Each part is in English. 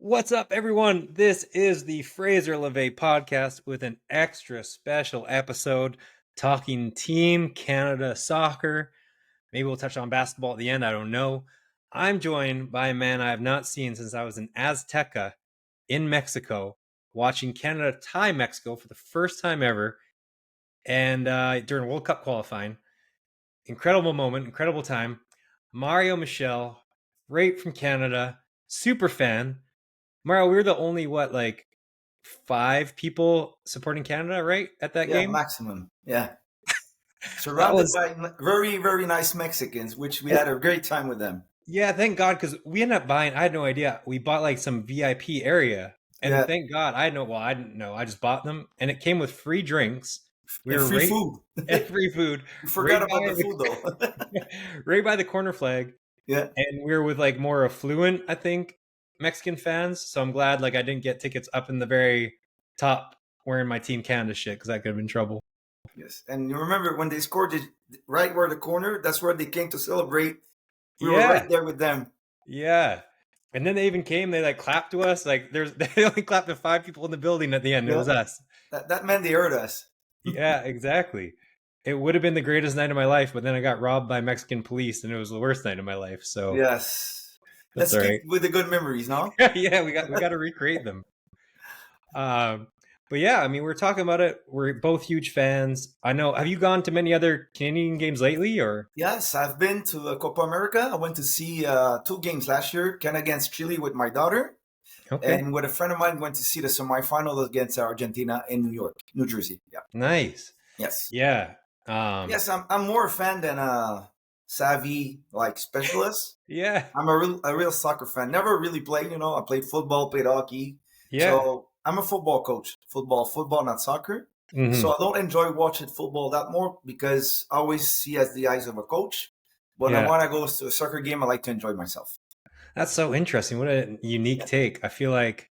What's up, everyone? This is the Fraser podcast with an extra special episode talking Team Canada soccer. Maybe we'll touch on basketball at the end. I don't know. I'm joined by a man I have not seen since I was in Azteca in Mexico, watching Canada tie Mexico for the first time ever, and during World Cup qualifying. Incredible moment, incredible time. Mario Michel, right from Canada, super fan. Mario, we were the only like 5 people supporting Canada, right, at that Yeah, game. maximum. Yeah. That Surrounded was by very, very nice Mexicans, which we had a great time with them. Yeah, thank God, because we ended up buying. I had no idea. We bought like some VIP area, and Yeah. thank God I know. Well, I didn't know. I just bought them, and it came with free drinks. We And were free right food. and free food, We right forgot about by the food though. right by the corner flag, Yeah. and we were with like more affluent, I think, Mexican fans. So I'm glad like I didn't get tickets up in the very top wearing my Team Canada shit because I could have been in trouble. Yes. And you remember when they scored it right where the corner, that's where they came to celebrate. We were Yeah, right there with them. yeah. And then they even came. They like clapped to us. Like they only clapped to 5 people in the building at the end. It Yeah. was us. That meant they heard us. Yeah, exactly. It would have been the greatest night of my life, but then I got robbed by Mexican police, and it was the worst night of my life. So Yes. that's Let's all keep right. with the good memories, no? Yeah, we got to recreate them. Um, but yeah, I mean, we're talking about it. We're both huge fans. I know. Have you gone to many other Canadian games lately, or? Yes, I've been to Copa America. I went to see 2 games last year, Canada against Chile with my daughter. Okay, And with a friend of mine, went to see the semifinal against Argentina in New York, New Jersey. Yeah. nice. Yes. Yeah. Yes, I'm more a fan than a savvy like specialist. Yeah. I'm a real soccer fan. Never really played, I played football, played hockey. Yeah. So I'm a football coach. Football, not soccer. Hmm. So I don't enjoy watching football that more because I always see as the eyes of a coach. But when Yeah. I go to a soccer game, I like to enjoy myself. That's so interesting. What a unique take. I feel like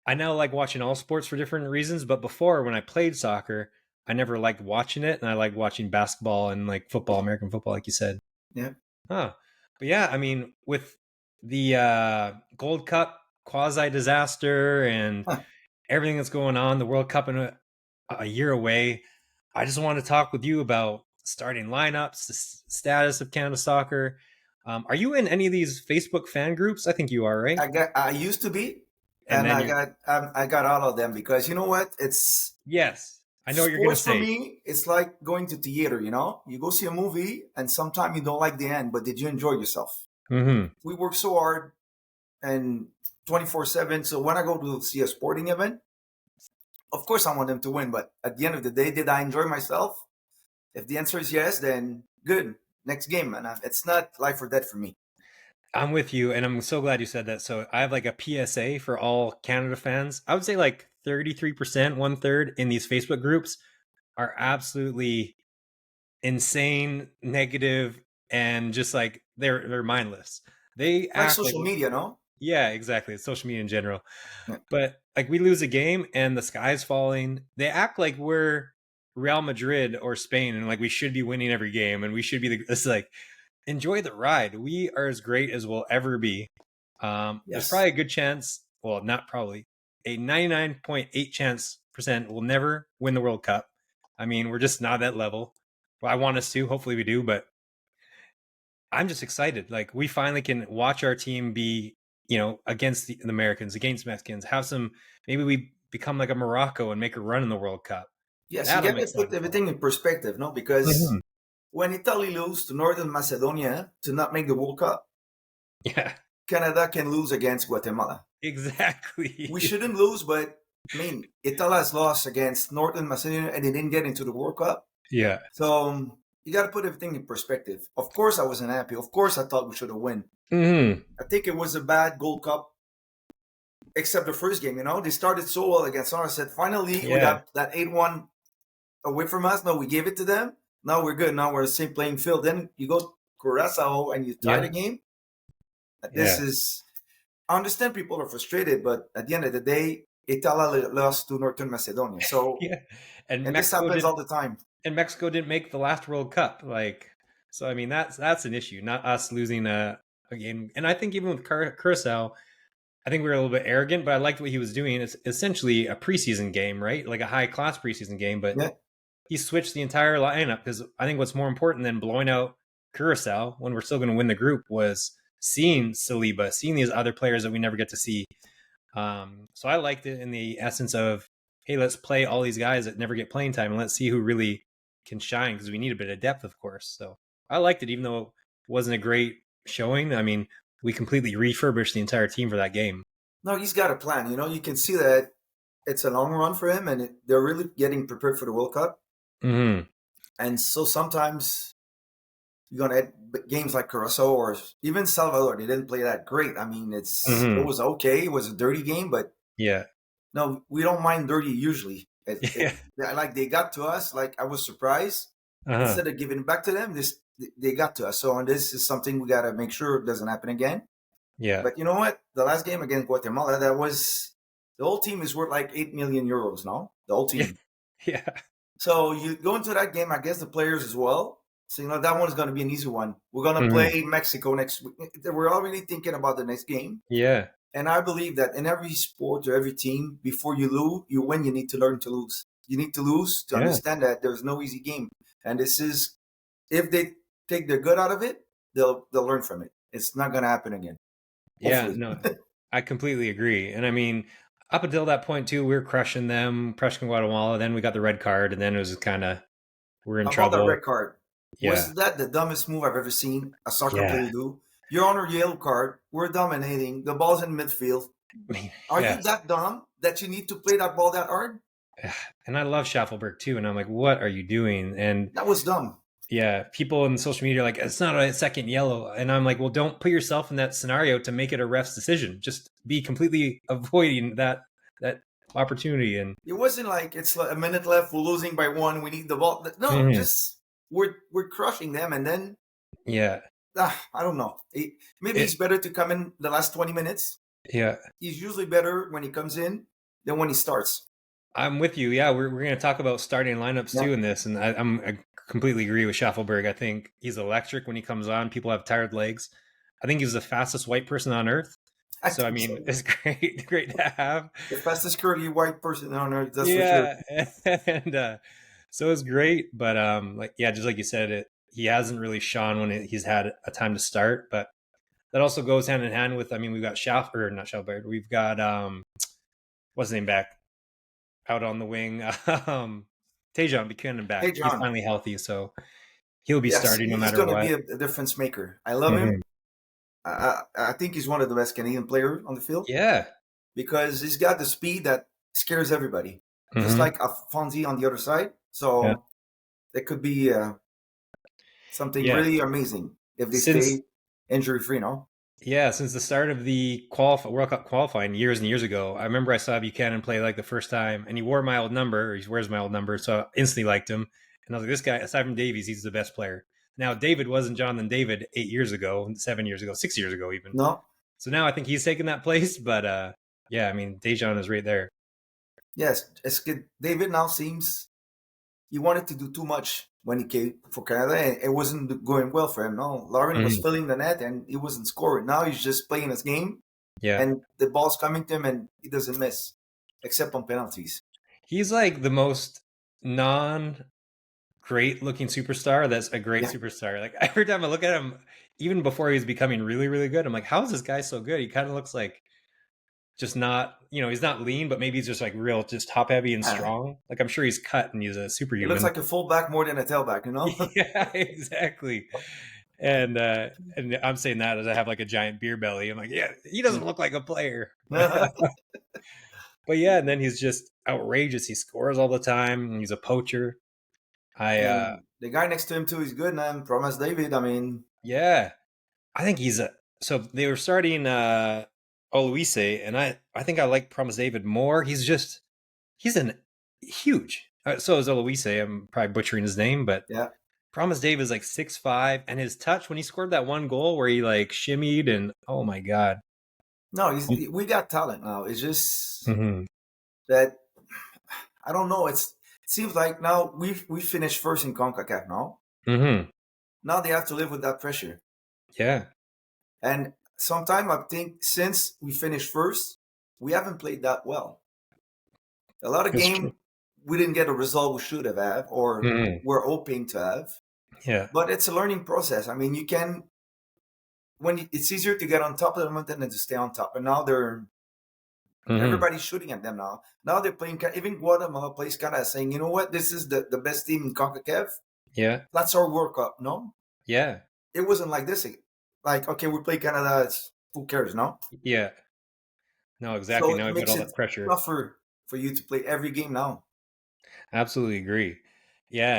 I now like watching all sports for different reasons, but before when I played soccer, I never liked watching it, and I liked watching basketball and like football, American football, like you said. Yeah. Huh. But yeah, I mean, with the Gold Cup quasi disaster and Huh. everything that's going on, the World Cup in a year away, I just want to talk with you about starting lineups, the status of Canada soccer. Are you in any of these Facebook fan groups? I think you are, right? I used to be, And and then I got all of them because you know what? It's yes, I know what you're gonna sports for say. me. It's like going to theater. You go see a movie, and sometimes you don't like the end, but did you enjoy yourself? Mm-hmm. We work so hard and 24/7. So when I go to see a sporting event, of course I want them to win. But at the end of the day, did I enjoy myself? If the answer is yes, then good. Next game, and it's not life or death for me. I'm with you, and I'm so glad you said that. So I have like a PSA for all Canada fans. I would say like 33%, 1/3 in these Facebook groups are absolutely insane, negative, and just like they're mindless. They Like act like social media, no? yeah, exactly. It's social media in general. Yeah. But like we lose a game and the sky's falling. They act like we're Real Madrid or Spain and like we should be winning every game and we should be it's like enjoy the ride. We are as great as we'll ever be. There's Yes. probably a good chance, well, not probably, a 99.8 chance percent we'll never win the World Cup. I mean, we're just not at that level. Well, I want us to. Hopefully we do, but I'm just excited. Like we finally can watch our team be, against the Americans, against Mexicans, have some, maybe we become like a Morocco and make a run in the World Cup. Yes, you That I'm got to put excited for. everything in perspective, no? Because Mhm. when Italy lose to Northern Macedonia to not make the World Cup, Yeah, Canada can lose against Guatemala. We exactly. shouldn't lose, but I mean, Italy has lost against Northern Macedonia and they didn't get into the World Cup. Yeah. So you got to put everything in perspective. Of course, I wasn't happy. Of course, I thought we should have won. Hmm. I think it was a bad Gold Cup, except the first game. They started so well against us. I said, finally, we Yeah. got that 8-1 away from us. No, we gave it to them. Now we're good. Now we're the same playing field. Then you go to Curacao and you tie the Yeah. game. This Yeah. is, I understand people are frustrated, but at the end of the day, Italy lost to Northern Macedonia. So, Yeah. And and this Mexico happens did all the time. and Mexico didn't make the last World Cup. Like, so I mean that's an issue, not us losing a game. And I think even with Curacao, I think we were a little bit arrogant, but I liked what he was doing. It's essentially a preseason game, right? Like a high class preseason game, but Yeah. he switched the entire lineup because I think what's more important than blowing out Curacao when we're still going to win the group was seeing Saliba, seeing these other players that we never get to see. So I liked it in the essence of, hey, let's play all these guys that never get playing time and let's see who really can shine because we need a bit of depth, of course. So I liked it, even though it wasn't a great showing. I mean, we completely refurbished the entire team for that game. No, he's got a plan. You can see that it's a long run for him, and they're really getting prepared for the World Cup. Mm-hmm. And so sometimes you're gonna have games like Curacao or even Salvador. They didn't play that great. I mean, it Mm-hmm. was okay. It was a dirty game, but Yeah. no, we don't mind dirty usually. Yeah. Like they got to us. Like I was surprised. Uh-huh. Instead of giving it back to them, they got to us. So, and this is something we got to make sure it doesn't happen again. Yeah. But you know what? The last game against Guatemala, that was the whole team is worth like 8 million euros now. The whole Yeah. team. Yeah. So you go into that game, I guess the players as well. So that one's going to be an easy one. We're going to Mm-hmm. play Mexico next week. We're already thinking about the next game, Yeah. and I believe that in every sport or every team, before you win, you need to learn to lose. You need to lose to Yeah. understand that there's no easy game, and this is if they take the good out of it, they'll learn from it. It's not going to happen again. Yeah. Hopefully. No, I completely agree. And I mean, up until that point too, we were crushing them, crushing Guatemala. Then we got the red card, and then it was kind of we're in How about that trouble. red card? Yeah. Was that the dumbest move I've ever seen a soccer Yeah. player do? You're on a yellow card. We're dominating. The ball's in midfield. I mean, Are yeah. you that dumb that you need to play that ball that hard? And I love Schaffelberg too. And I'm like, what are you doing? And That was dumb. yeah, people in social media are like, it's not a second yellow. And I'm like, well, don't put yourself in that scenario to make it a ref's decision. Just be completely avoiding that opportunity. And It wasn't like it's like a minute left. We're losing by one. We need the ball. No, Mhm. just we're crushing them, and then Yeah, I don't know. Maybe it he's better to come in the last 20 minutes. yeah. He's usually better when he comes in than when he starts. I'm with you. Yeah, we're going to talk about starting lineups Yeah, too in this, and I completely agree with Schaffelberg. I think he's electric when he comes on. People have tired legs. I think he's the fastest white person on earth. I So I think mean, so. it's great, great to have. The fastest curly white person on earth. That's for sure. Yeah, and so it's great. But like yeah, just like you said, he hasn't really shone when he's had a time to start. But that also goes hand in hand with. I mean, we've got Schaff or not Schaffelberg. We've got what's his name back out on the wing. Tajon Buchanan Hey, back. He's John. finally healthy, so he'll be Yes, starting no he's matter going to what. be a difference maker. I love him. Hmm. I think he's one of the best Canadian players on the field Yeah. because he's got the speed that scares everybody, just Hmm. like Afonso on the other side. Yeah. So it could be something Yeah. really amazing if they Since stay injury free. No, yeah, since the start of the World Cup qualifying years and years ago, I remember I saw Buchanan play like the first time, and he wore my old number, or he wears my old number, so I instantly liked him. And I was like, this guy, aside from Davies, he's the best player. Now, David wasn't Jonathan David 8 years ago, 7 years ago, 6 years ago, even. no, So now I think he's taken that place, but yeah, I mean, Dejan is right there. yes, it's good. David now seems he wanted to do too much when he came for Canada, and it wasn't going well for him. No, Lauren was Mhm. filling the net, and he wasn't scoring. Now he's just playing his game, Yeah. and the ball's coming to him, and he doesn't miss, except on penalties. He's like the most non great looking superstar that's a great Yeah, superstar. Like every time I look at him, even before he was becoming really, really good, I'm like, how is this guy so good? He kind of looks like just not, he's not lean, but maybe he's just like real, just top heavy and uh, strong. Like I'm sure he's cut and he's a he looks superhuman. like a fullback more than a tailback. Yeah, exactly. And I'm saying that as I have like a giant beer belly. I'm like, yeah, he doesn't look like a player. But yeah, and then he's just outrageous. He scores all the time. He's a poacher. I And the guy next to him too is good, man. Promise David. I mean, Yeah, I think he's a. So they were starting Oluise, and I think I like Promise David more. He's an huge. So is Oluise. I'm probably butchering his name, but yeah. Promise David is like 6'5", and his touch when he scored that one goal where he like shimmied and oh my god. No, we got talent now. It's just Mm-hmm. that I don't know. It seems like now we finished first in Concacaf now. Mm-hmm. Now they have to live with that pressure. Yeah. And Sometime I think since we finished first, we haven't played that well. A lot of It's true. game we didn't get a result we should have had or Mhm. we're hoping to have. Yeah. But it's a learning process. I mean, you can it's easier to get on top of the mountain than to stay on top. And now Mhm. everybody's shooting at them now. Now they're playing. Even Guatemala plays kind of saying, you know what, this is the best team in Concacaf. Yeah. That's our World Cup. No, Yeah. it wasn't like this. Like, okay, we play Canada. Who cares? No. Yeah. No, exactly. So Now it we've got makes all it that pressure. tougher for you to play every game now. Absolutely agree. Yeah,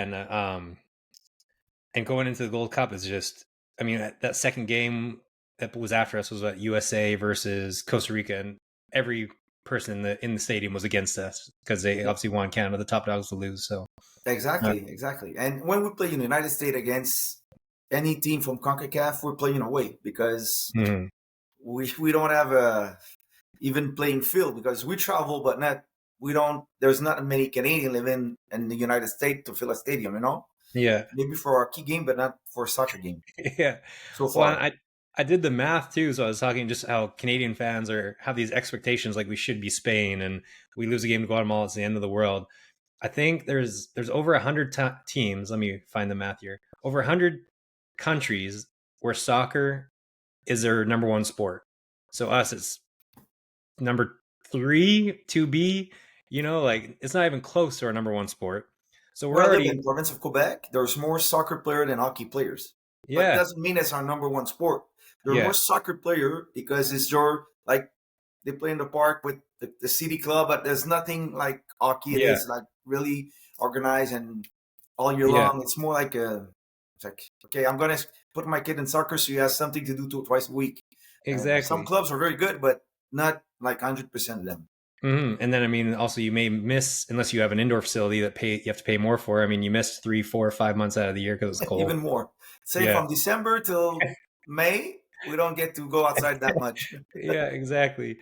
and going into the Gold Cup is just, I mean, that second game that was after us was what, USA versus Costa Rica, and every person in the stadium was against us because they Yeah. obviously want Canada, the top dogs, to lose. So, uh, Exactly, exactly. And when we play in the United States against any team from CONCACAF, we're playing away because mhm. we don't have a even playing field because we travel, but not we don't. There's not many Canadian living in the United States to fill a stadium. You know, Yeah, maybe for our key game, but not for a soccer game yeah. so Well, far. I did the math too, so I was talking just how Canadian fans have these expectations like we should be Spain, and we lose a game to Guatemala, it's the end of the world. I think there's over 100 teams. Let me find the math here. Over 100 countries where soccer is their number one sport. So us, it's number three to be. Like it's not even close to our number one sport. So Where we're I live in already, province of Quebec, there's more soccer player than hockey players. But yeah, doesn't mean it's our number one sport. There are more yeah, soccer player because it's your like they play in the park with the city club, but there's nothing like hockey. It yeah, is like really organized and all year yeah, long. It's more like it's like okay, I'm gonna put my kid in soccer so he has something to do twice a week. And some exactly. clubs are very good, but not like 100% of them. And then I mean, also you may miss unless you have an indoor facility that you have to pay more for. I mean, you missed 3, 4, 5 months out of the year because it's cold. Even more. Say Yeah, from December till May, we don't get to go outside that much. yeah, exactly.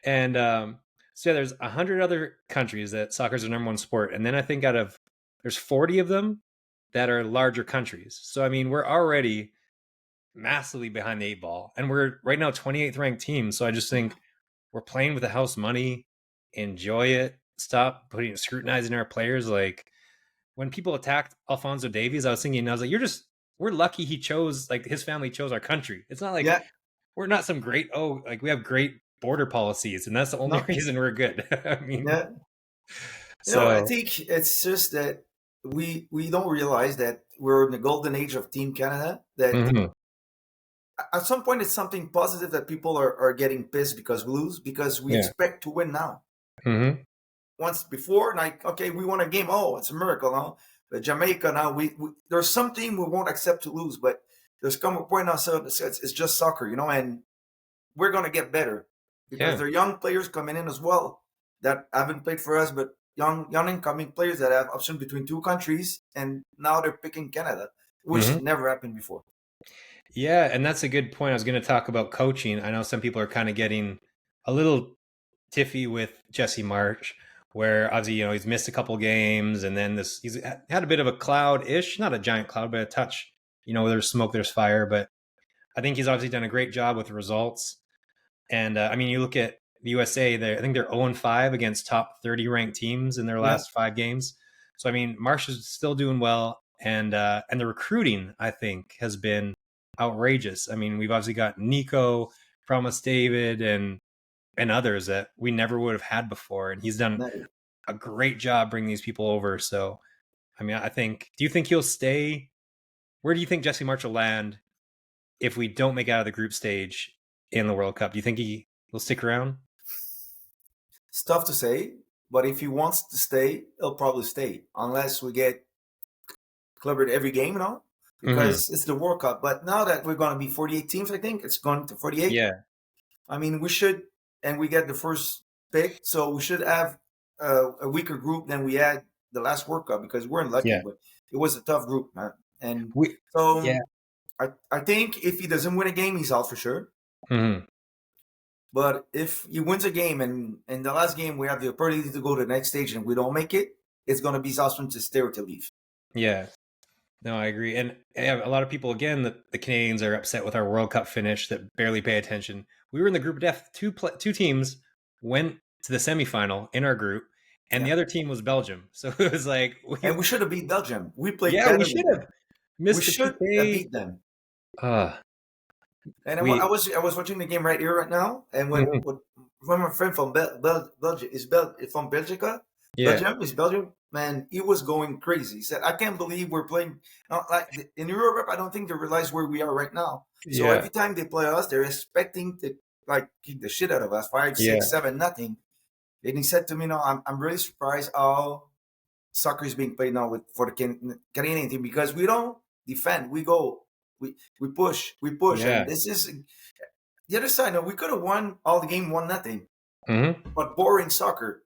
And so yeah, there's 100 other countries that soccer is their number one sport, and then I think there's 40 of them that are larger countries. So I mean, we're already massively behind the eight ball, and we're right now 28th ranked team. So I just think we're playing with the house money. Enjoy it. Stop scrutinizing our players. Like when people attacked Alfonso Davies, I was thinking, I was like, we're lucky he chose, like his family chose our country. It's not like Yeah, we're not some great, like we have great border policies and that's the only no, reason we're good. I mean, yeah. I so think it's just that we don't realize that we're in the golden age of Team Canada. That mhm, at some point it's something positive that people are getting pissed because we lose because we yeah. expect to win now. Hmm. Once before, like okay, we won a game. Oh, it's a miracle now. But Jamaica now, we there's something we won't accept to lose, but there's come a point now. So it's just soccer, and we're gonna get better because Yeah. there are young players coming in as well that haven't played for us, but young incoming players that have option between two countries, and now they're picking Canada, which Hmm. never happened before. Yeah. And that's a good point. I was going to talk about coaching. I know some people are kind of getting a little tiffy with Jesse March, where obviously, he's missed a couple games and then he's had a bit of a cloud ish, not a giant cloud, but a touch. There's smoke, there's fire. But I think he's obviously done a great job with results. And I mean, you look at the USA, I think they're 0-5 against top 30 ranked teams in their Yeah, last 5 games. So I mean, Marsh is still doing well, and the recruiting I think has been outrageous. I mean, we've obviously got Nico, Promise David, and others that we never would have had before, and he's done no. a great job bringing these people over. So I mean, I think. Do you think he'll stay? Where do you think Jesse March will land if we don't make it out of the group stage in the World Cup? Do you think he will stick around? It's tough to say, but if he wants to stay, he'll probably stay unless we get clubbered every game, Hmm. because it's the World Cup. But now that we're going to be 48 teams, I think it's going to 48. Yeah. I mean, we should, and we get the first pick, so we should have a weaker group than we had the last World Cup because we're unlucky, Yeah. but it was a tough group, man. And We. Yeah. so I think if he doesn't win a game, he's out for sure. Hmm. But if he wins a game and in the last game we have the opportunity to go to the next stage and we don't make it, it's going to be Southland to stay or to leave. Yeah. No, I agree. And yeah, a lot of people, again, the Canadians are upset with our World Cup finish that barely pay attention. We were in the group of death. Two teams went to the semifinal in our group, and Yeah, the other team was Belgium. So it was like, and we should have beat Belgium. We played yeah, we better should than them. have We missed the should have PK. beat them. Uh, And I we, was watching the game right here right now, and mhm, when my friend from Belgium is from Belgica, yeah, Belgium, man, he was going crazy. He said, "I can't believe we're playing in Europe. I don't think they realize where we are right now. So yeah, every time they play us, they're expecting to like kick the shit out of us, five, yeah, 6, 7, nothing." And he said to me, "No, I'm really surprised how soccer is being played now for the Canadian team because we don't defend, we go, we push, and yeah, this is the other side. No, we could have won all the game, 1-0, hmm, but boring soccer.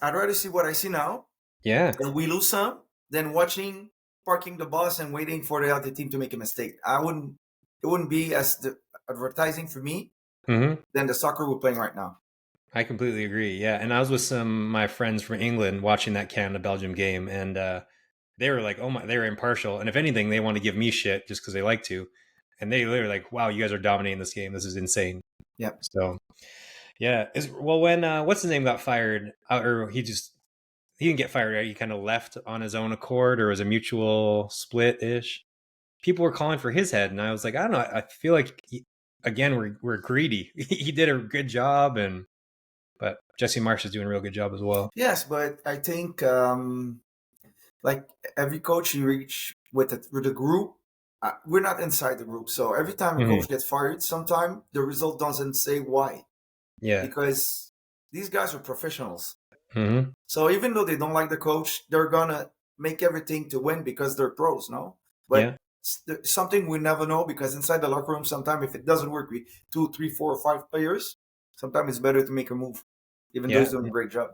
I'd rather see what I see now, yeah, and we lose some, than watching parking the bus and waiting for the other team to make a mistake. I wouldn't. It wouldn't be as the advertising for me hmm. than the soccer we're playing right now. I completely agree. Yeah, and I was with some of my friends from England watching that Canada Belgium game, and they were like, "Oh my!" They were impartial, and if anything, they want to give me shit just because they like to, and they were like, "Wow, you guys are dominating this game. This is insane." Yeah. So yeah, well, when what's his name got fired, or he didn't get fired, right? He kind of left on his own accord, or was a mutual split ish. People were calling for his head, and I was like, I don't know. I feel like again we're greedy. He did a good job, and but Jesse Marsh is doing a real good job as well. Yes, but I think like every coach you reach with a group, we're not inside the group. So every time a Hmm. coach gets fired, sometime the result doesn't say why, Yeah. because these guys are professionals. Hmm. So even though they don't like the coach, they're gonna make everything to win because they're pros, no? Yeah. But something we never know because inside the locker room, sometimes if it doesn't work with 2, 3, 4, or 5 players, sometimes it's better to make a move, even though Yeah. he's doing a great job.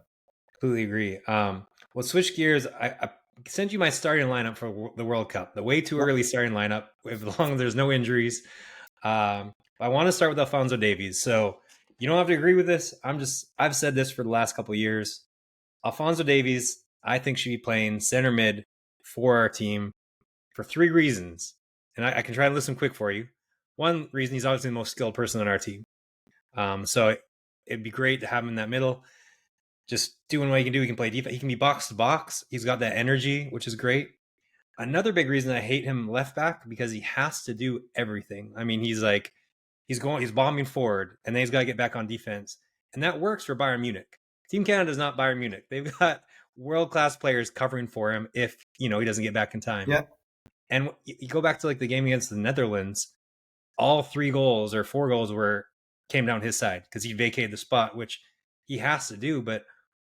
Completely agree. Well, switch gears. I sent you my starting lineup for the World Cup. The way too Yep. early starting lineup, as long as there's no injuries. I want to start with Alfonso Davies. So you don't have to agree with this. I've said this for the last couple of years. Alfonso Davies, I think, should be playing center mid for our team for three reasons. And I can try to list them quick for you. One reason, he's obviously the most skilled person on our team. So it'd be great to have him in that middle, just doing what he can do. He can play defense. He can be box to box. He's got that energy, which is great. Another big reason I hate him left back because he has to do everything. I mean, he's bombing forward, and then he's got to get back on defense, and that works for Bayern Munich. Team Canada is not Bayern Munich. They've got world class players covering for him if he doesn't get back in time. Yeah. And you go back to like the game against the Netherlands, all three goals or four goals came down his side because he vacated the spot, which he has to do, but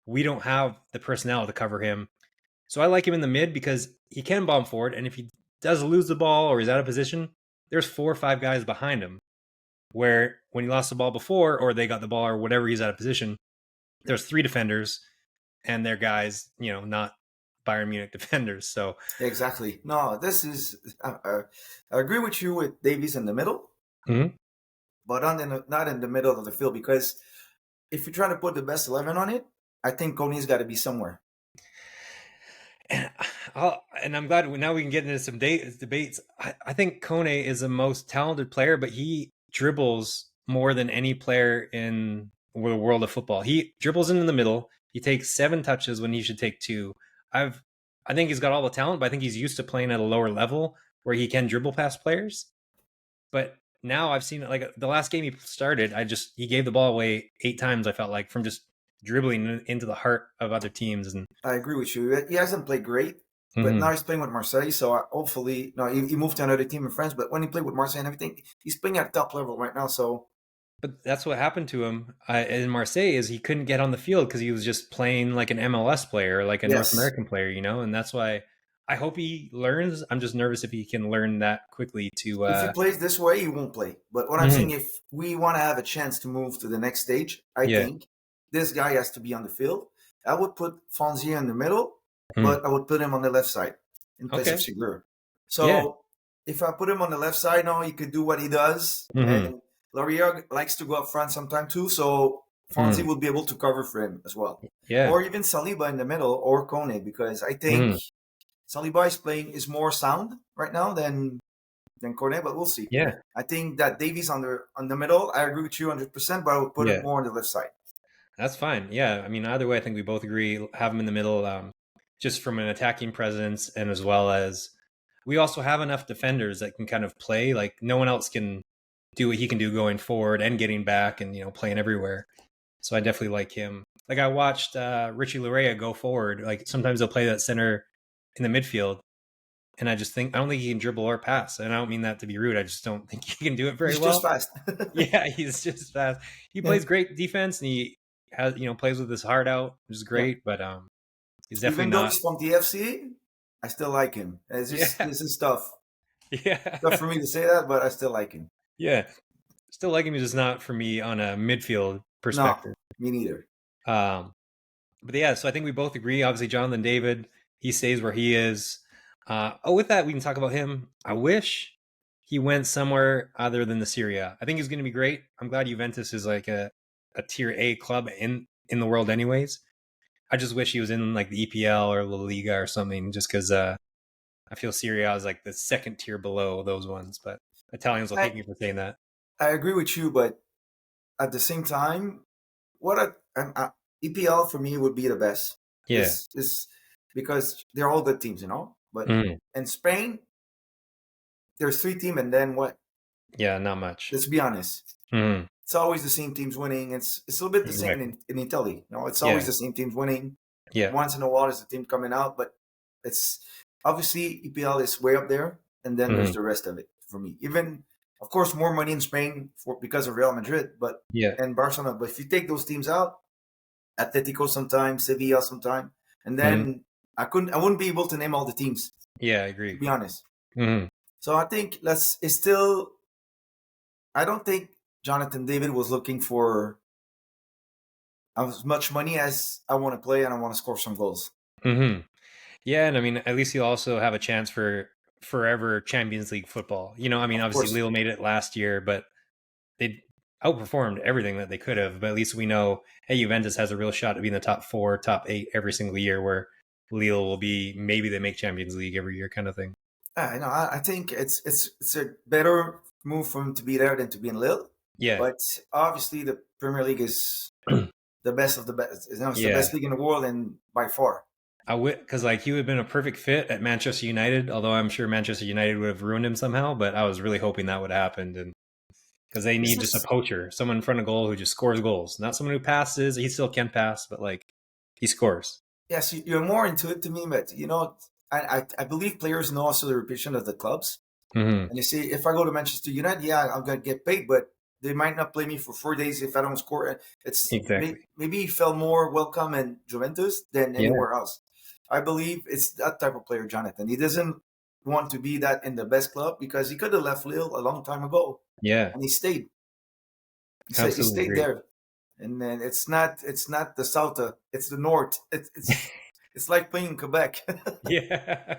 we don't have the personnel to cover him. So I like him in the mid because he can bomb forward, and if he does lose the ball or he's out of position, there's 4 or 5 guys behind him. Where when he lost the ball before, or they got the ball, or whatever, he's out of position, there's 3 defenders, and they're guys, not Bayern Munich defenders. So, Exactly. No, this is. I agree with you with Davies in the middle, mhm. but not in the middle of the field because if you're trying to put the best 11 on it, I think Coney's got to be somewhere. And, and I'm glad now we can get into some debates. I think Kone is the most talented player, but he dribbles more than any player in the world of football. He dribbles into the middle. He takes 7 touches when he should take 2. I think he's got all the talent, but I think he's used to playing at a lower level where he can dribble past players. But now I've seen it, like the last game he started, he gave the ball away 8 times. I felt like from just dribbling into the heart of other teams, and I agree with you. He hasn't played great, but now mhm. he's playing with Marseille. So hopefully, no, he moved to another team in France. But when he played with Marseille and everything, he's playing at top level right now. So But that's what happened to him in Marseille is he couldn't get on the field because he was just playing like an MLS player, like a North yes, American player, and that's why I hope he learns. I'm just nervous if he can learn that quickly to. if he plays this way, he won't play. But what I'm saying, Mhm. if we want to have a chance to move to the next stage, I Yeah. think this guy has to be on the field. I would put Fonzie in the middle, Mm. but I would put him on the left side in place of Okay. Sigler. Yeah. So if I put him on the left side now, he could do what he does. Hmm. And Laria likes to go up front sometime too. So Fonzie Mm. will be able to cover for him as well. Yeah. Or even Saliba in the middle or Kone, because I think Hmm. Saliba is more sound right now than Cornet, but we'll see. Yeah, I think that Davies on the middle. I agree with you 100%, but I would put it yeah, more on the left side. that's fine. Yeah, I mean, either way, I think we both agree. Have him in the middle, just from an attacking presence, and as well as we also have enough defenders that can kind of play. Like no one else can do what he can do going forward and getting back, and playing everywhere. So I definitely like him. Like I watched Richie Larea go forward. Like sometimes they'll play that center in the midfield, and I don't think he can dribble or pass. And I don't mean that to be rude. I just don't think he can do it very He's just well. fast. Yeah, he's just fast. He Yeah, plays great defense, and he has plays with his heart out, which is yeah. great. But he's definitely Even though not. he's from the FC, I still like him. It's just Yeah, this is tough. Tough yeah, for me to say that, but I still like him. yeah. Still like him. He's just not for me on a midfield No, perspective. me neither. Um, but yeah, so I think we both agree. Obviously, Jonathan David, he stays where he is. With that, we can talk about him. I wish he went somewhere other than the Serie A. I think he's going to be great. I'm glad Juventus is like a tier A club in the world, anyways. I just wish he was in like the EPL or La Liga or something, just because I feel Serie A is like the second tier below those ones. But Italians will I, hate me for saying that. I agree with you, but at the same time, what EPL for me would be the best. Yeah. Is because they're all good teams, But Mm. in Spain, there's three teams, and then what? Yeah, not much. Let's be honest. Mm. It's always the same teams winning. It's a little bit the same Exactly. in Italy. It's always Yeah. the same teams winning. Yeah. Once in a while, there's a team coming out, but it's obviously EPL is way up there, and then there's Mm. the rest of it for me. Even of course, more money in Spain because of Real Madrid, but Yeah. and Barcelona. But if you take those teams out, Atletico sometimes, Sevilla sometimes, and Mm. then I wouldn't be able to name all the teams, Yeah, I to agree. be honest. Mm. So I think it's still. I don't think Jonathan David was looking for as much money as I want to play and I want to score some goals. Hmm. Yeah, and I mean, at least he'll also have a chance for forever Champions League football. I mean, Of obviously course, Lille made it last year, but they outperformed everything that they could have. But at least we know, hey, Juventus has a real shot to be in the top four, top eight every single year, where Lille will be maybe they make Champions League every year kind of thing. I know. I think it's a better move for him to be there than to be in Lille. Yeah. But obviously, the Premier League is the best of the best. It's the Yeah. best league in the world, and by far. Because like he would have been a perfect fit at Manchester United, although I'm sure Manchester United would have ruined him somehow. But I was really hoping that would happen, and because they This need just a is poacher, someone in front of goal who just scores goals, not someone who passes. He still can pass, but like he scores. yes, you're more into it to me, but I believe players know also the reputation of the clubs. Hmm. And you see, if I go to Manchester United, yeah, I'm gonna get paid, but they might not play me for 4 days if I don't score. Exactly. Maybe he felt more welcome in Juventus than Yeah. anywhere else. I believe it's that type of player, Jonathan. He doesn't want to be that in the best club because he could have left Lille a long time ago, Yeah. and he stayed. He Absolutely stayed agree. there, and then it's not the south, it's the north. It's like playing in Quebec. Yeah.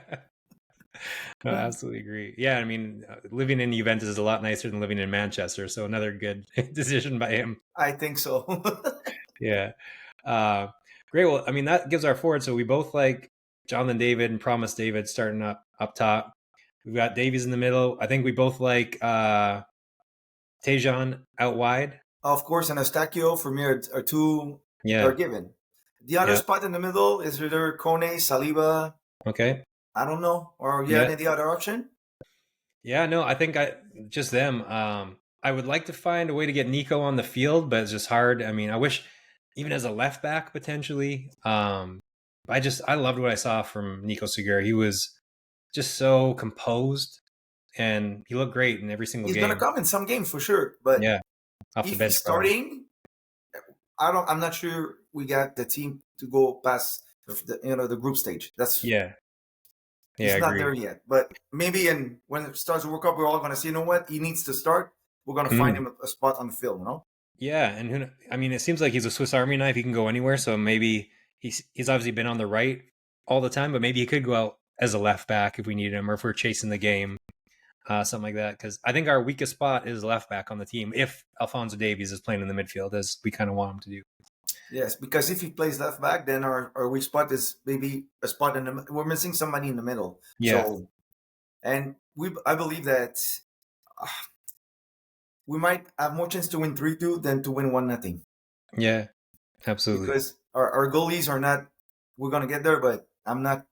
No, absolutely agree. Yeah, I mean, living in Juventus is a lot nicer than living in Manchester, so another good decision by him. I think so. Yeah. Uh, Great. Well, I mean, that gives our forward. So we both like Jonathan David and Promise David starting up top. We've got Davies in the middle. I think we both like Tejan out wide. Of course, and Eustachio for me are two are Yeah. given. The other Yeah. spot in the middle is either Kone, Saliba. Okay. I don't know, or you had Yeah. any other option? Yeah. No, I think I just them. I would like to find a way to get Nico on the field, but it's just hard. I mean, I wish even as a left back potentially. I loved what I saw from Nico Segura. He was just so composed and he looked great in every single He's gonna game. come in some games for sure, but Yeah, off the if bench he's probably. starting, I'm not sure we got the team to go past the group stage. Yeah, yeah, He's I not agree. there yet, but maybe when it starts to work up, we're all gonna see. You know what? He needs to start. We're gonna find Mhm. him a spot on the field. Yeah, and I mean, it seems like he's a Swiss Army knife. He can go anywhere. So maybe he's obviously been on the right all the time, but maybe he could go out as a left back if we needed him or if we're chasing the game, something like that. Because I think our weakest spot is left back on the team if Alfonso Davies is playing in the midfield as we kind of want him to do. Yes, because if he plays left back, then our weak spot is maybe a spot in the. We're missing somebody in the middle. Yeah, So, and I believe that uh, we might have more chance to win 3-2 than to win 1-0, yeah, absolutely. because our goalies are not. We're gonna get there, but I'm not.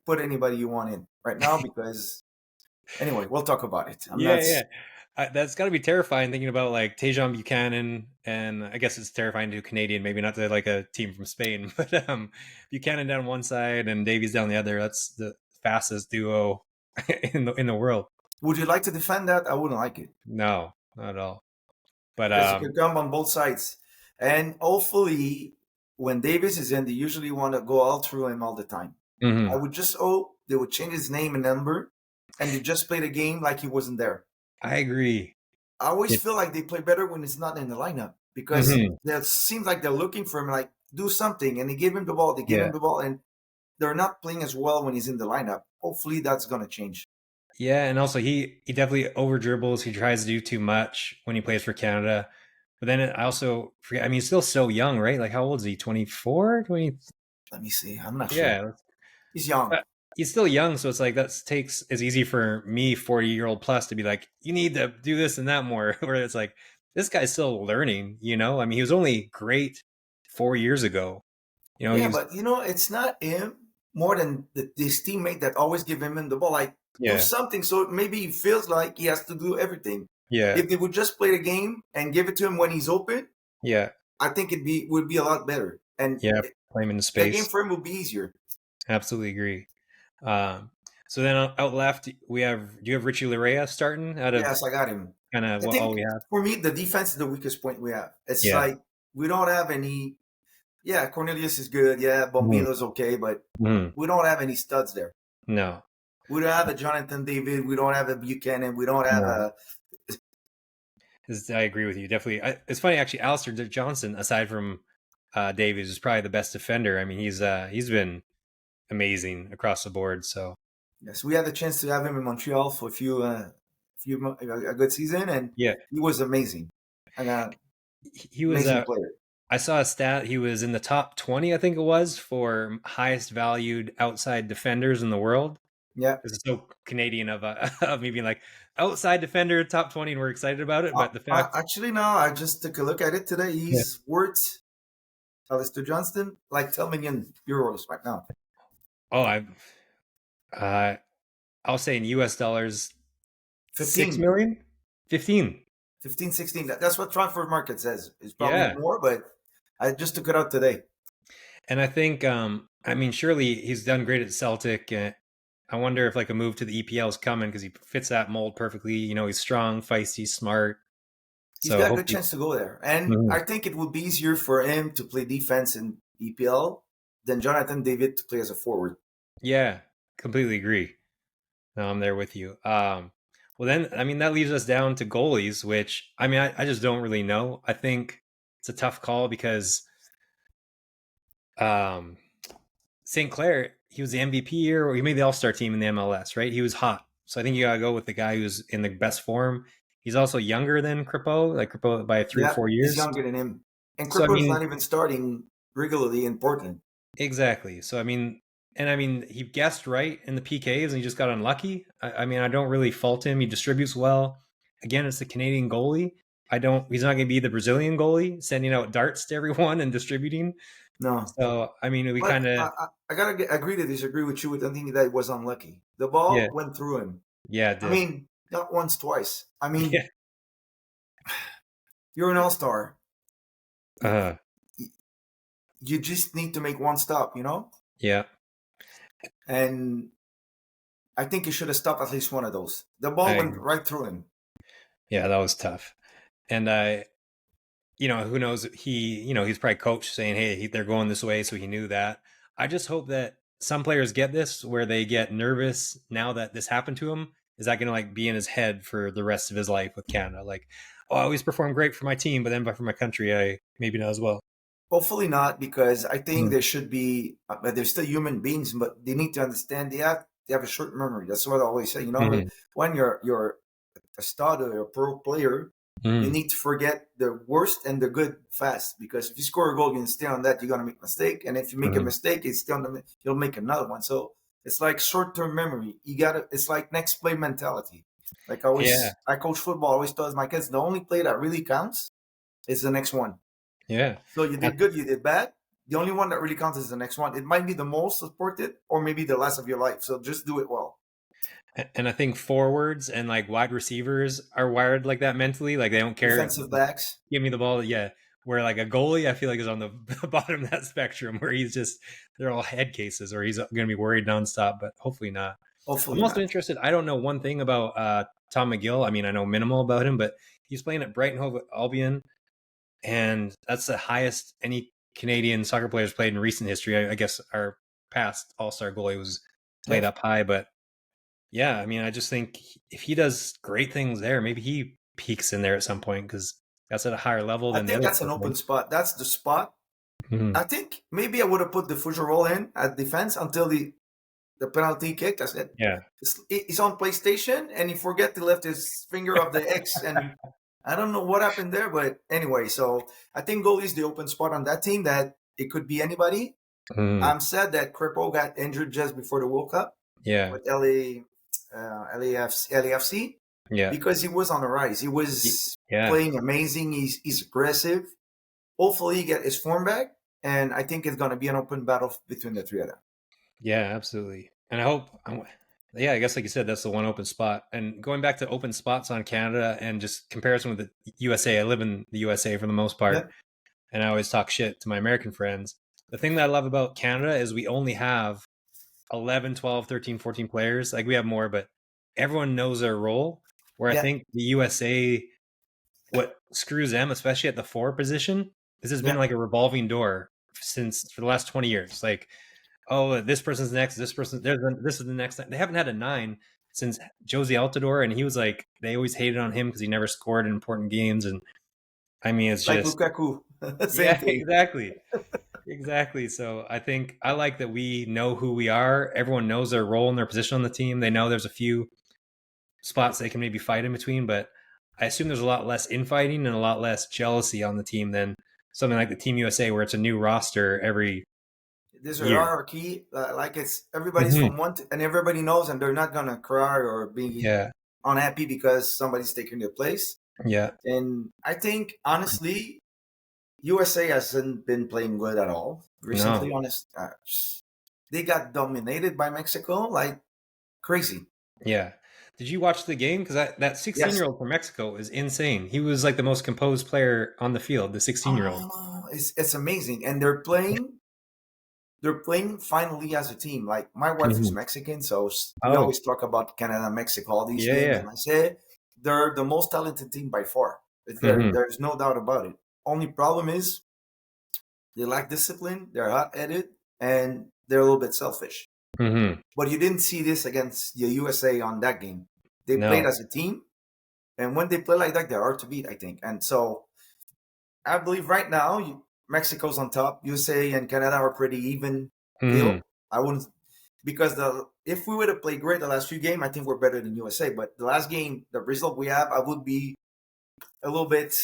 Put anybody you want in right now, because anyway, we'll talk about it. I'm Yeah, not. yeah. That's got to be terrifying thinking about like Tejan Buchanan, and I guess it's terrifying to a Canadian, maybe not to like a team from Spain, but Buchanan down one side and Davies down the other. That's the fastest duo in the world. Would you like to defend that? I wouldn't like it, No, not at all. But because it could come on both sides, and hopefully, when Davis is in, they usually want to go all through him all the time. I mhm. would just hope they would change his name and number, and they just play the game like he wasn't there. I agree. I always It, feel like they play better when he's not in the lineup, because mhm. it seems like they're looking for him, like do something, and they give him the ball, they give him Yeah, the ball, and they're not playing as well when he's in the lineup. Hopefully, that's gonna change. yeah, and also he definitely over dribbles. He tries to do too much when he plays for Canada. But then I also forget. I mean, he's still so young, right? Like, how old is he? 24, 20? Let me see. I'm not sure. Yeah, He's young. he's still young, so it's like that takes it's easy for me 40-year-old plus to be like, you need to do this and that more. Where it's like this guy's still learning. I mean, he was only great 4 years ago. He Yeah, was. but it's not him more than his teammate that always give him the ball. Like, do Yeah, something, so maybe he feels like he has to do everything. yeah, If they would just play the game and give it to him when he's open, yeah, I think would be a lot better, and yeah. Play him in that game space. for him would be easier. Absolutely agree. Um, so then out left we have. Do you have Richie Larea starting out of Yes, I got him. kind of I what all think we have? for me, the defense is the weakest point we have. It's Yeah. like we don't have any. Yeah, Cornelius is good. Yeah, Mhm. Bombilo's okay, but Mhm. we don't have any studs there. No, We don't have a Jonathan David. We don't have a Buchanan. We don't have no. a. I agree with you. Definitely. It's funny actually. Alistair Johnson, aside from Davies, is probably the best defender. I mean, he's been amazing across the board. So Yes, we had the chance to have him in Montreal for a good season, and yeah, he was amazing. An he was. amazing player. I saw a stat. He was in the top 20, I think it was, for highest valued outside defenders in the world. Yeah. This is so Canadian of of me being like outside defender top 20, and we're excited about it. But the fact, Actually, now I just took a look at it today. yeah. He's worth Alistair Johnston like 10 million euros right now. Oh, uh, I'll say in US dollars, 6 15, million, 15. 15, 16. That's what transfer market says. It's probably Yeah. more, but I just took it out today. And I think, I mean, surely he's done great at Celtic. I wonder if like a move to the EPL is coming because he fits that mold perfectly. He's strong, feisty, smart. He's So got a good hopefully, chance to go there. And mhm. I think it would be easier for him to play defense in EPL than Jonathan David to play as a forward. Yeah, completely agree. No, I'm there with you. Well, then, I mean, that leaves us down to goalies, which I mean, I just don't really know. I think it's a tough call because um, St. Clair, he was the MVP year, or he made the All Star team in the MLS, right? He was hot. So I think you got to go with the guy who's in the best form. He's also younger than Kripo, like Kripo by three or Yeah, four he's years. younger than him. And So, I Kripo's mean, not even starting regularly in Portland. exactly. So, I mean, he guessed right in the PKs and he just got unlucky. I mean, I don't really fault him. He distributes well. Again, it's the Canadian goalie. He's not going to be the Brazilian goalie sending out darts to everyone and distributing. No. So, I mean, we But kind of, I gotta agree to disagree with you with the thing that he was unlucky. The yeah, ball went through him. yeah, it I did. mean, not once, twice. I mean, Yeah. you're an all-star. You, Uh, you just need to make one stop, yeah, And I think he should have stopped at least one of those. The I ball went agree. right through him. Yeah, that was tough. And who knows? He's probably coached saying, "Hey, they're going this way," so he knew that. I just hope that some players get this, where they get nervous now that this happened to him. Is that going to like be in his head for the rest of his life with Canada? Like, oh, I always perform great for my team, but then for my country, I maybe not as well. Hopefully not, because I think Mm-hmm. there should be. They're still human beings, but they need to understand they have a short memory. That's what I always say. Mm-hmm. When you're a star or a pro player, You Mm. need to forget the worst and the good fast, because if you score a goal, you can stay on that. You're gonna make a mistake, and if you make a Mhm. mistake, it's still you'll make another one. So it's like short-term memory. You gotta. It's like next play mentality. Like Yeah. I coach football. I always tell my kids the only play that really counts is the next one. Yeah. So you I did good, you did bad. The only one that really counts is the next one. It might be the most supported, or maybe the last of your life. So just do it well. and I think forwards and like wide receivers are wired like that mentally. Like they don't care. Defensive backs. Give me the ball. Yeah. Where like a goalie, I feel like is on the bottom of that spectrum where he's just they're all head cases, or he's going to be worried nonstop. But hopefully not. I'm Hopefully also not. interested. I don't know one thing about Tom McGill. I mean, I know minimal about him, but he's playing at Brighton Hove Albion, and that's the highest any Canadian soccer players played in recent history. I guess our past All Star goalie was played Yes. up high, but yeah, I mean, I just think if he does great things there, maybe he peaks in there at some point because that's at a higher level I than the think other that's an people open playing. spot. That's the spot. Mm-hmm. I think maybe I would have put the Fuja roll in at defense until the penalty kick. I said Yeah. he's on PlayStation and he forget to lift his finger off the X, and I don't know what happened there, but anyway. So I think goalie is the open spot on that team. That it could be anybody. Mm-hmm. I'm sad that Kripo got injured just before the World Cup Yeah. with LAFC Yeah. because he was on the rise. He Y- was Yeah. playing amazing. He's aggressive. Hopefully, he get his form back, and I think it's going to be an open battle between the three of them. Yeah, absolutely. And I hope, yeah, I guess like you said, that's the one open spot. And going back to open spots on Canada and just comparison with the USA, I live in the USA for the most part, Yeah, and I always talk shit to my American friends. The thing that I love about Canada is we only have 11, 12, 13, 14 players. Like we have more, but everyone knows their role. Where I yeah, think the USA, what screws them, especially at the forward position, is it's been yeah. like a revolving door since for the last 20 years. Like, oh, this person's next, this is the next. They haven't had a nine since Josie Altidore, and he was like, they always hated on him because he never scored in important games. And I mean, it's Like just, Lukaku, same yeah, thing. exactly. Exactly. So I think I like that we know who we are. Everyone knows their role and their position on the team. They know there's a few spots they can maybe fight in between, but I assume there's a lot less infighting and a lot less jealousy on the team than something like the Team USA where it's a new roster every There's a year. hierarchy, like it's everybody's Hmm. from and everybody knows, and they're not gonna cry or be Yeah. unhappy because somebody's taking their place. Yeah. And I think honestly, USA hasn't been playing good at all recently. No. They got dominated by Mexico like crazy. Yeah. Did you watch the game? Because that 16 Yes. year old from Mexico is insane. He was like the most composed player on the field, the 16-year-old. Oh, it's amazing, and they're playing finally as a team. Like my wife is Hmm. Mexican, so we Oh, always talk about Canada, Mexico, all these yeah. games, Yeah. and I say they're the most talented team by far. Hmm. There's no doubt about it. Only problem is they lack discipline, they're hot-headed, and they're a little bit selfish. Hmm. But you didn't see this against the USA on that game. They played No. as a team, and when they play like that, they're hard to beat, I think. And so I believe right now Mexico's on top. USA and Canada are pretty even Hmm. keel. I wouldn't because the if we would have played great the last few games, I think we're better than USA. But the last game, the result we have, I would be a little bit.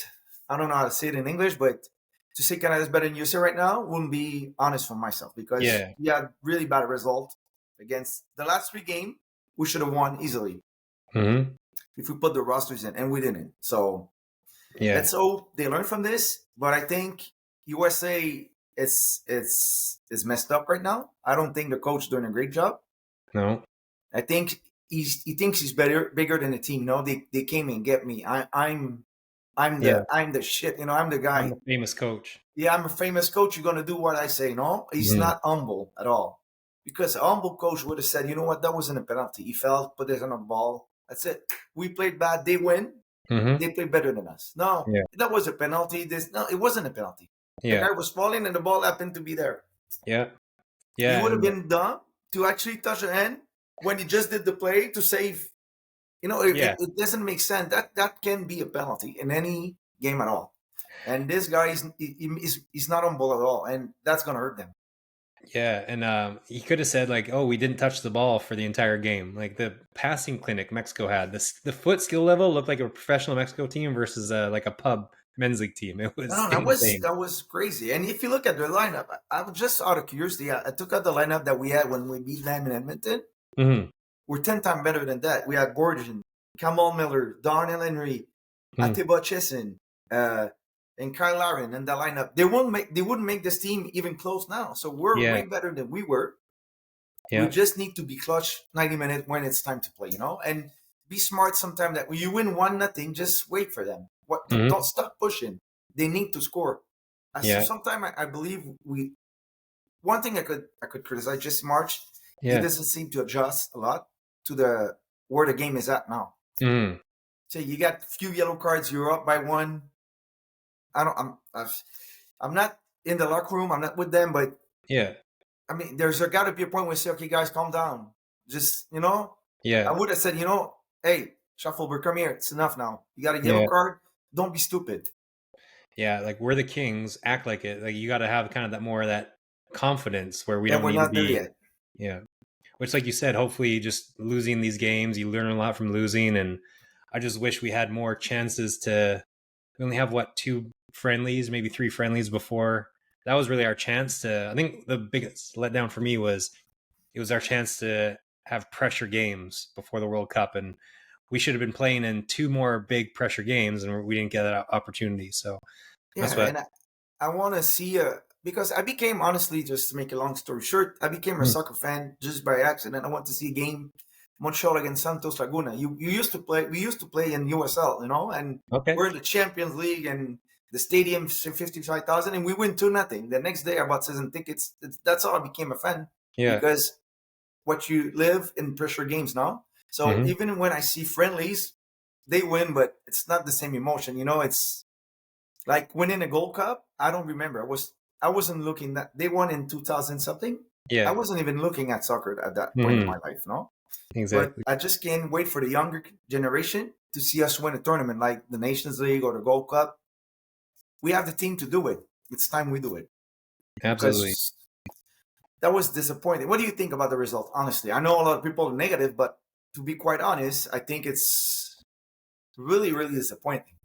I don't know how to say it in English, but to say Canada's better than USA right now wouldn't be honest for myself because Yeah. we had really bad result against the last three games. We should have won easily Hmm. if we put the rosters in, and we didn't. So Yeah. let's hope they learn from this. But I think USA is messed up right now. I don't think the coach doing a great job. No. I think he thinks he's bigger than the team. No, they came and get me. Yeah. I'm the shit. I'm the I'm guy. the famous coach. Yeah, I'm a famous coach. You're gonna do what I say. No, he's Hmm. not humble at all. Because a humble coach would have said, you know what, that wasn't a penalty. He fell, put it on a ball. That's it. We played bad. They win. Hmm. They play better than us. No, Yeah. that was a penalty. No, it wasn't a penalty. The Yeah. guy was falling and the ball happened to be there. Yeah. You Yeah. would have And been dumb to actually touch a hand when you just did the play to save. It, yeah. it, it doesn't make sense. That can be a penalty in any game at all. And this guy he's not humble at all, and that's gonna hurt them. Yeah, and he could have said like, "Oh, we didn't touch the ball for the entire game." Like the passing clinic Mexico had, the foot skill level looked like a professional Mexico team versus like a pub men's league team. It was No, insane. that was crazy. And if you look at their lineup, I was just out of curiosity. I took out the lineup that we had when we beat them in Edmonton. Hmm. We're 10 times better than that. We had Borjan, Kamal Miller, Darnell Henry, Hmm. Atiba Chesson, uh, and Kyle Laren in the lineup. They wouldn't make this team even close now. So we're Yeah, way better than we were. We yeah, just need to be clutch 90 minutes when it's time to play, and be smart sometimes that when you win 1-0, just wait for them. Don't hmm, stop pushing. They need to score. So yeah, sometimes I believe we one thing I could criticize just March, he yeah. doesn't seem to adjust a lot to the where the game is at now. Hmm. So you got a few yellow cards, you're up by one. I don't I'm not in the locker room, I'm not with them, but Yeah, I mean, there's got to be a point where you say, okay, guys, calm down. Just, I yeah, would have said, hey, Shuffleberg, come here. It's enough now. You got a yellow yeah, card. Don't be stupid. yeah. Like we're the Kings, act like it. Like you got to have kind of that more of that confidence where we And don't we're need to not there be. yet. Yeah. Which, like you said, hopefully just losing these games, you learn a lot from losing. And I just wish we had more chances to. We only have what, two friendlies, maybe three friendlies before. That was really our chance to. I think the biggest letdown for me was it was our chance to have pressure games before the World Cup, and we should have been playing in two more big pressure games, and we didn't get that opportunity. So Yeah, that's what. and I want to see because I became honestly, just to make a long story short, I became a Mm. soccer fan just by accident. I went to see a game, Montreal against Santos Laguna. You used to play. We used to play in USL, and Okay. we're in the Champions League, and the stadium's 55,000, and we win 2-0. The next day, I bought season tickets. That's how I became a fan Yeah. because what you live in pressure games now. So Hmm. even when I see friendlies, they win, but it's not the same emotion. It's like winning a Gold Cup. I don't remember. I wasn't looking that they won in 2000 something. I Yeah. wasn't even looking at soccer at that point in Hmm. my life, no. But Exactly. I just can't wait for the younger generation to see us win a tournament like the Nations League or the Gold Cup. We have the team to do it. It's time we do it Absolutely. because that was disappointing. What do you think about the result? Honestly, I know a lot of people are negative, but to be quite honest, I think it's really, really disappointing.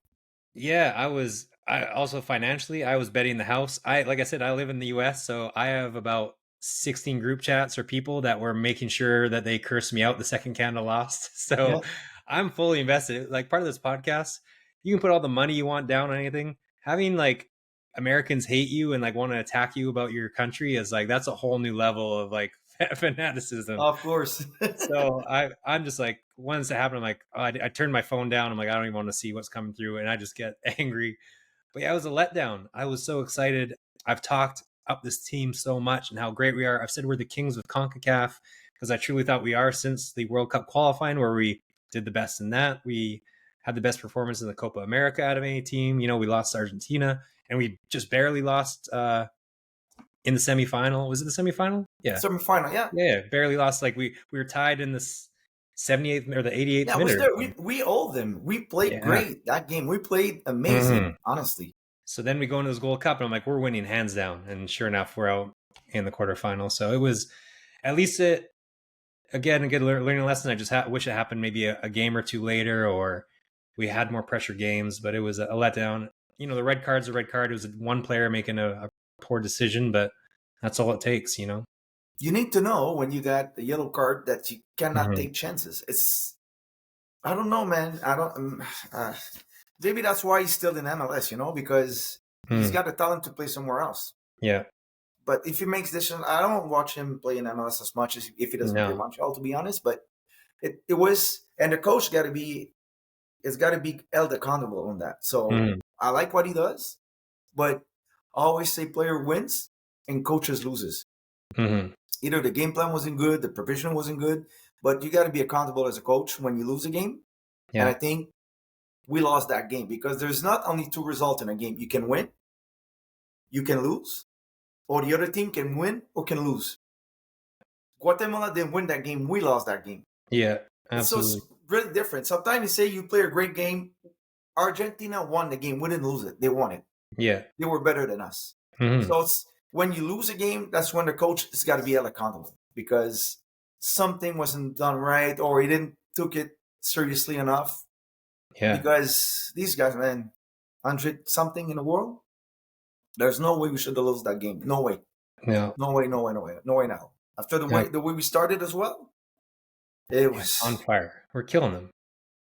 Yeah, I was. I also financially, I was betting the house. Like I said, I live in the U.S., so I have about 16 group chats or people that were making sure that they cursed me out the second Canada lost. So Yeah, I'm fully invested. Like part of this podcast, you can put all the money you want down on anything. Having like Americans hate you and like want to attack you about your country is like that's a whole new level of like fanaticism. of course. So I'm just like once it happened, I'm like, oh, I turned my phone down. I'm like, I don't even want to see what's coming through, and I just get angry. But yeah, it was a letdown. I was so excited. I've talked up this team so much and how great we are. I've said we're the kings with CONCACAF because I truly thought we are since the World Cup qualifying, where we did the best in that. We had the best performance in the Copa America out of any team. We lost to Argentina, and we just barely lost in the semifinal. Was it the semifinal? Yeah, Semi-final, yeah. yeah, barely lost. Like we were tied in the 78th or the 88th Yeah, I was minute or there. We something. we owe them. We played Yeah. great that game. We played Hmm. amazing, honestly. So then we go into this Gold Cup, and I'm like, we're winning hands down. And sure enough, we're out in the quarterfinal. So it was at least a good learning lesson. I just wish it happened maybe a game or two later, or we had more pressure games. But it was a letdown. The red card's a red card. It was one player making a poor decision, but that's all it takes. You need to know when you got a yellow card that you cannot Hmm. take chances. I don't know, man. I don't. Maybe that's why he's still in MLS, because he's Hmm. got the talent to play somewhere else. Yeah. But if he makes this, I don't watch him play in MLS as much as if he doesn't play No. Montreal, to be honest. But it was, and the coach got to be held accountable on that. So Hmm. I like what he does, but I always say player wins and coaches loses. Hmm. Either the game plan wasn't good, the provision wasn't good, but you got to be accountable as a coach when you lose a game. And I Yeah. think we lost that game because there's not only two results in a game. You can win, you can lose, or the other team can win or can lose. Guatemala didn't win that game. We lost that game. Yeah. It's Absolutely. really different. Sometimes you say you play a great game. Argentina won the game. We didn't lose it. They won it. Yeah. They were better than us. Hmm. So when you lose a game, that's when the coach has got to be held accountable because something wasn't done right or he didn't took it seriously enough. Yeah. Because these guys, man, 100 something in the world, there's no way we should have lost that game. No way. No. No way, no way, no way. No way now. After Yeah. the way we started as well, it Yeah. On was fire. We're killing them.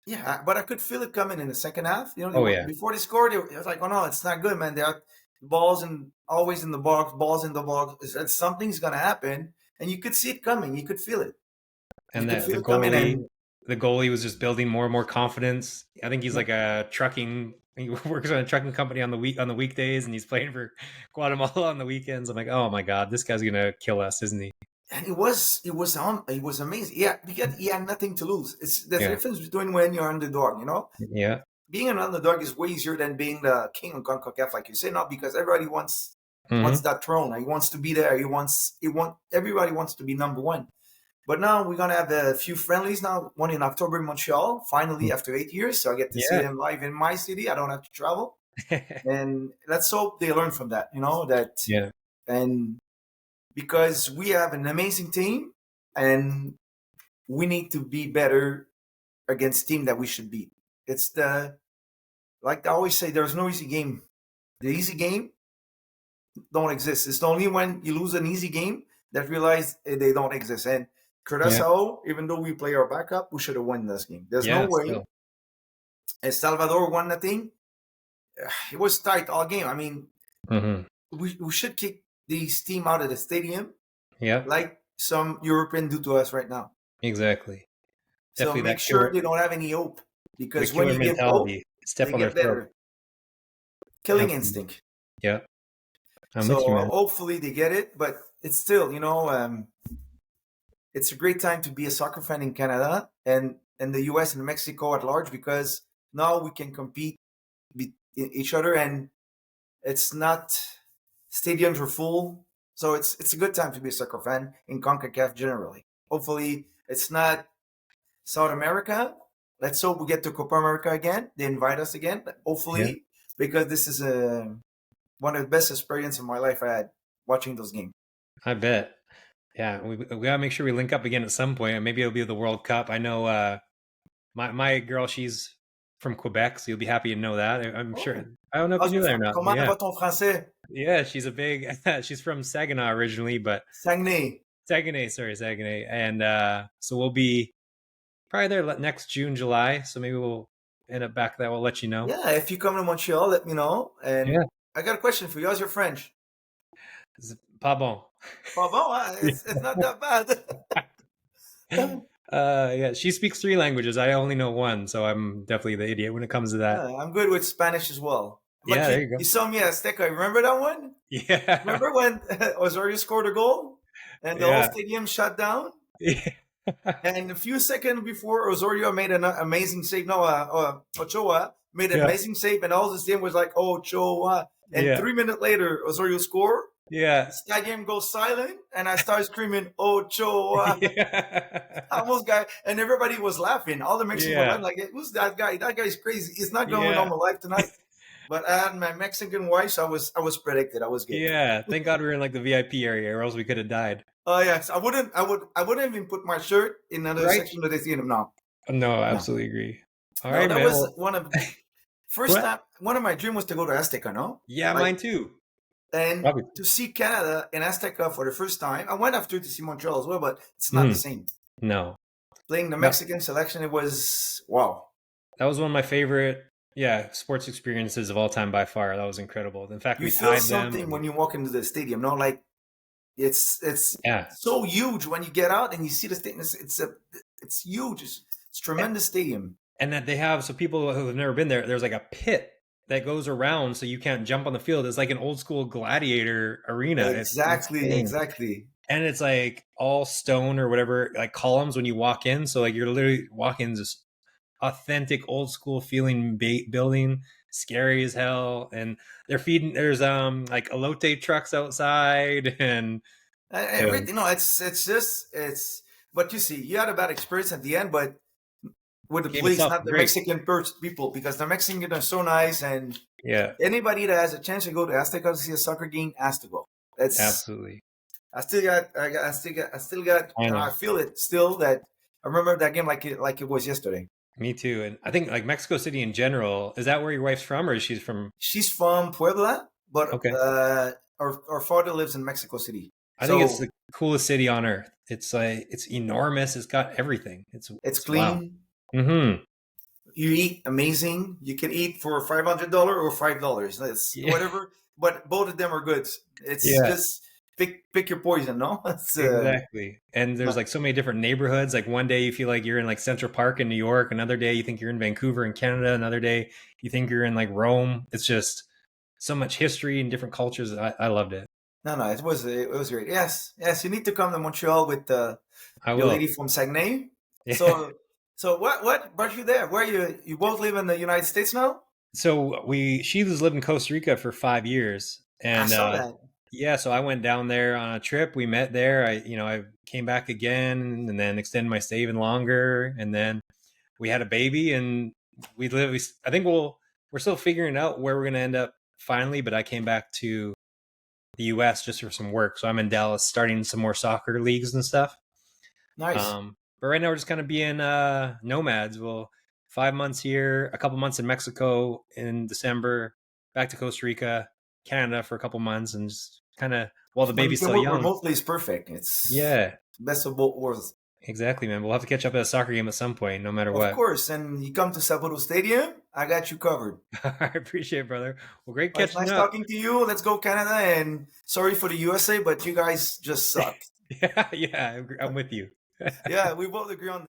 yeah, but I could feel it coming in the second half. You know, Oh yeah. before they scored, it was like, oh no, it's not good, man. They are balls and always in the box, balls in the box. Something's gonna happen, and you could see it coming. You could feel it. You And could the feel it coming, and the goalie was just building more and more confidence. I think he's like a trucking. He works on a trucking company on the weekdays, and he's playing for Guatemala on the weekends. I'm like, oh my god, this guy's gonna kill us, isn't he? and it was amazing. Yeah, because he had nothing to lose. It's the Yeah, difference between when you're underdog. You know, yeah, being an underdog is way easier than being the king of CONCACAF, like you say. Not because everybody wants hmm that throne. He wants to be there. Everybody wants to be number one. But now we're gonna have a few friendlies now. One in October in Montreal, finally after 8 years. So I get to see yeah, them live in my city. I don't have to travel, and let's hope they learn from that. You know that, yeah, and because we have an amazing team, and we need to be better against team that we should beat. It's the like I always say, there's no easy game. The easy game don't exist. It's only when you lose an easy game that realize they don't exist. And yeah, Curaçao, even though we play our backup, we should have won this game. There's no yeah. way. Still, El Salvador won the thing. It was tight all game. I mean, hmm we should kick these team out of the stadium yeah, like some European do to us right now. exactly. So Definitely make that sure killer, they don't have any hope the because when killer you give hope, mentality. Step they on their get throat. better. Killing Absolutely. instinct. Yeah, I'm with you, So man. hopefully they get it, but it's still, it's a great time to be a soccer fan in Canada and the US and Mexico at large because now we can compete with each other and it's not stadiums are full. So it's a good time to be a soccer fan in CONCACAF generally. Hopefully it's not South America. Let's hope we get to Copa America again. They invite us again. Yeah, Hopefully, because this is one of the best experiences of my life I had watching those games. I bet. Yeah, we gotta make sure we link up again at some point. And maybe it'll be the World Cup. I know my girl, she's from Quebec, so you'll be happy to know that. I'm sure. Oh, I don't know if you knew that or not, but comment yeah, va ton français? yeah, she's a big. She's from Saginaw originally, but Saguenay. Saguenay, sorry, Saguenay, and so we'll be probably there next June, July. So maybe we'll end up back there. We'll let you know. Yeah, if you come to Montreal, let me know. And Yeah, I got a question for you. How's your French? it's pas bon. Pas bon, huh? It's not that bad. Yeah, she speaks three languages. I only know one, so I'm definitely the idiot when it comes to that. I'm good with Spanish as well. But Yeah, you, there you you go. saw me at Azteca. Remember that one? Yeah, Remember when Osorio scored a goal and the whole yeah, stadium shut down? yeah, And a few seconds before Osorio made an amazing save, no, Ochoa made an yeah, amazing save, and all the team was like, Ochoa. And yeah, 3 minutes later, Osorio scored. yeah, The stadium goes silent, and I started screaming, Ochoa. I almost got, and everybody was laughing. All the Mexicans were yeah, laughing, like, who's that guy? That guy's crazy. He's not going yeah, home alive tonight. But I had my Mexican wife, so I was predicted. I was good. yeah. Thank God we were in like the VIP area, or else we could have died. Oh yes, I wouldn't even put my shirt in another Right? section of the stadium. No, No, I no. absolutely agree. All No, right, that man. was Well, one of first what? time. One of my dreams was to go to Azteca, no, Yeah, like mine too. and Probably. to see Canada in Azteca for the first time. I went after to see Montreal as well, but it's not the Mm, same. no, Playing the that Mexican selection, it was wow. that was one of my favorite, yeah, sports experiences of all time by far. That was incredible. In fact, You we feel tied them, something and when you walk into the stadium, no, like it's yeah, so huge when you get out and you see the stadium. It's huge. It's tremendous stadium. and that they have so people who have never been there. There's like a pit that goes around, so you can't jump on the field. It's like an old school gladiator arena. It's Exactly, insane. exactly. And it's like all stone or whatever, like columns when you walk in. So like you're literally walking this authentic old school feeling building, scary as hell. And they're feeding. There's like elote trucks outside, and Everything, no, it's just it's. But you see, you had a bad experience at the end, but with the game police, itself not is the great. Mexican people, because the Mexicans are so nice, and Yeah, anybody that has a chance to go to Azteca to see a soccer game has to go. That's Absolutely. I still got, I and know. I feel it still. That I remember that game like it was yesterday. Me too. And I think like Mexico City in general, is that where your wife's from or is she from? She's from Puebla, but Okay. our father lives in Mexico City. I think it's So the coolest city on earth. It's like it's enormous. It's got everything. it's It's wow. clean. Mm-hmm. You eat amazing. You can eat for $500 or $5. That's Yeah. whatever. But both of them are good. It's Yeah. just pick your poison, no? It's Exactly. And there's no, like so many different neighborhoods. Like one day you feel like you're in like Central Park in New York. Another day you think you're in Vancouver in Canada. Another day you think you're in like Rome. It's just so much history and different cultures. I loved it. no. It was great. Yes, yes. You need to come to Montreal with I the lady will. from Saguenay. Yeah. So what brought you there? Where you both live in the United States now? So she was lived in Costa Rica for 5 years, I and saw that. yeah, so I went down there on a trip. We met there. I came back again, and then extended my stay even longer, and then we had a baby, and we live. I think we're still figuring out where we're gonna end up finally. But I came back to the U.S. just for some work, so I'm in Dallas, starting some more soccer leagues and stuff. Nice. But right now we're just kind of being nomads. Well, 5 months here, a couple months in Mexico in December, back to Costa Rica, Canada for a couple months, and just kind of while the When you baby's can still work young. remotely, is perfect. It's Yeah, best of both worlds. exactly, man. We'll have to catch up at a soccer game at some point, no matter Of what. course, and you come to Saputo Stadium, I got you covered. I appreciate it, brother. Well, great Well, it's catching nice up. talking to you. Let's go Canada, and sorry for the USA, but you guys just suck. Yeah, yeah, I'm with you. Yeah, we both agree on